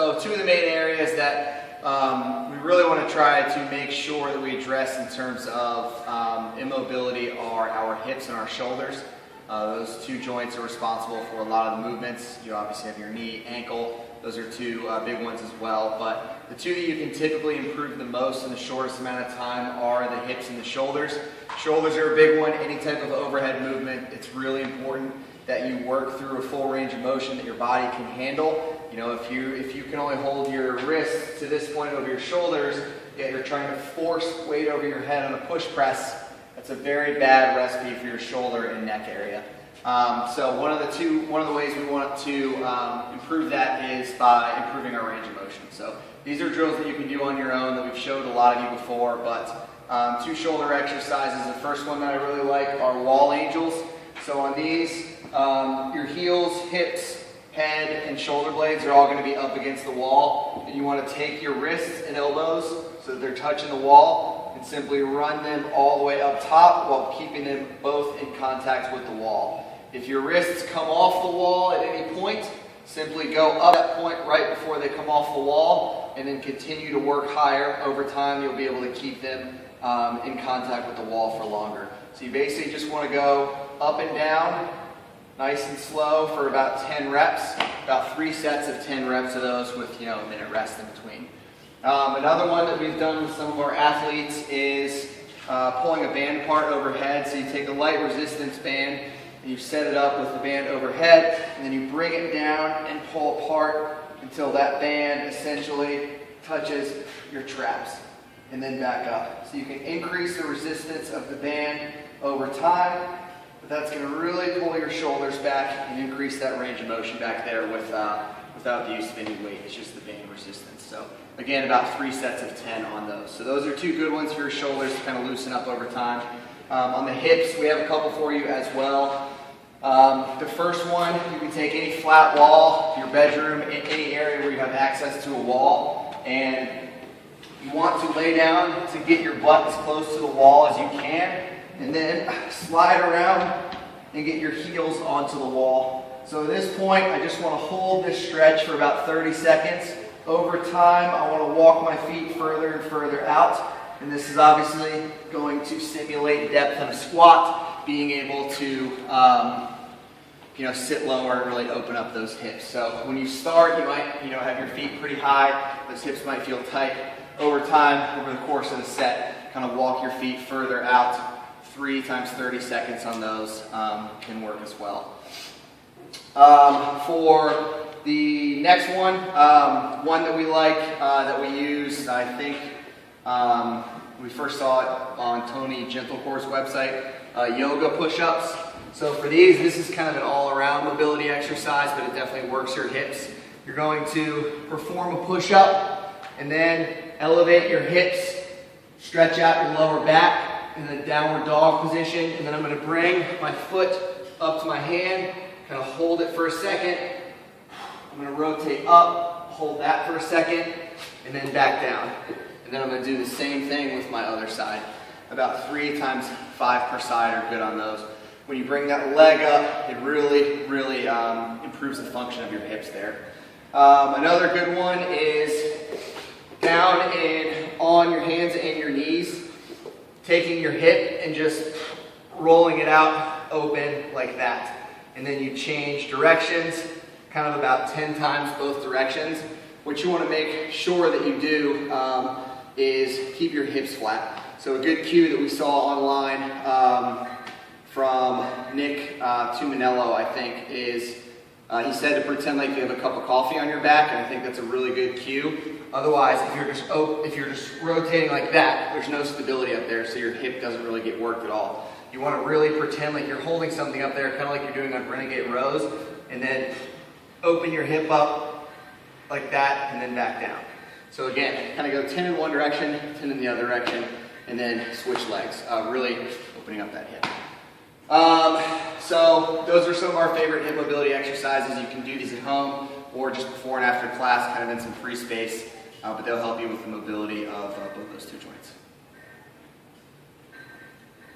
So two of the main areas that we really want to try to make sure that we address in terms of immobility are our hips and our shoulders. Those two joints are responsible for a lot of the movements. You obviously have your knee, ankle. Those are two big ones as well. But the two that you can typically improve the most in the shortest amount of time are the hips and the shoulders. Shoulders are a big one. Any type of overhead movement, it's really important that you work through a full range of motion that your body can handle. You know, if you can only hold your wrists to this point over your shoulders, yet you're trying to force weight over your head on a push press, that's a very bad recipe for your shoulder and neck area. So one of the ways we want to improve that is by improving our range of motion. So these are drills that you can do on your own that we've showed a lot of you before, but two shoulder exercises. The first one that I really like are wall angels. So on these, your heels, hips, head, and shoulder blades are all going to be up against the wall, and you want to take your wrists and elbows so that they're touching the wall and simply run them all the way up top while keeping them both in contact with the wall. If your wrists come off the wall at any point, simply go up that point right before they come off the wall and then continue to work higher. Over time, you'll be able to keep them in contact with the wall for longer. So you basically just want to go up and down, nice and slow for about 10 reps, about 3 sets of 10 reps of those with a minute rest in between. Another one that we've done with some of our athletes is pulling a band apart overhead. So you take a light resistance band and you set it up with the band overhead, and then you bring it down and pull apart until that band essentially touches your traps, and then back up. So you can increase the resistance of the band over time, but that's going to really pull your shoulders back and increase that range of motion back there without the use of any weight. It's just the band resistance. So again, about 3 sets of 10 on those. So those are two good ones for your shoulders to kind of loosen up over time. On the hips, we have a couple for you as well. The first one, you can take any flat wall, your bedroom, any area where you have access to a wall, and you want to lay down to get your butt as close to the wall as you can, and then slide around and get your heels onto the wall. So at this point, I just want to hold this stretch for about 30 seconds. Over time, I want to walk my feet further and further out, and this is obviously going to stimulate depth in a squat, being able to sit lower and really open up those hips. So when you start, you might have your feet pretty high. Those hips might feel tight. Over time, over the course of the set, kind of walk your feet further out. 3 times 30 seconds on those can work as well. For the next one, one that we like, that we use, I think we first saw it on Tony Gentlecore's website, yoga push-ups. So for these, this is kind of an all-around mobility exercise, but it definitely works your hips. You're going to perform a push-up and then elevate your hips, stretch out your lower back in the downward dog position, and then I'm going to bring my foot up to my hand, kind of hold it for a second. I'm going to rotate up, hold that for a second, and then back down. And then I'm going to do the same thing with my other side. About 3 times 5 per side are good on those. When you bring that leg up, it really improves the function of your hips there. Another good one is down and on your hands and your knees, taking your hip and just rolling it out open like that. And then you change directions, kind of about 10 times both directions. What you want to make sure that you do is keep your hips flat. So a good cue that we saw online from Nick Tuminello, I think, is he said to pretend like you have a cup of coffee on your back, and I think that's a really good cue. Otherwise, if you're just rotating like that, there's no stability up there, so your hip doesn't really get worked at all. You want to really pretend like you're holding something up there, kind of like you're doing on Renegade Rows, and then open your hip up like that, and then back down. So again, kind of go 10 in one direction, 10 in the other direction, and then switch legs, really opening up that hip. So those are some of our favorite hip mobility exercises. You can do these at home or just before and after class, kind of in some free space, but they'll help you with the mobility of both those two joints.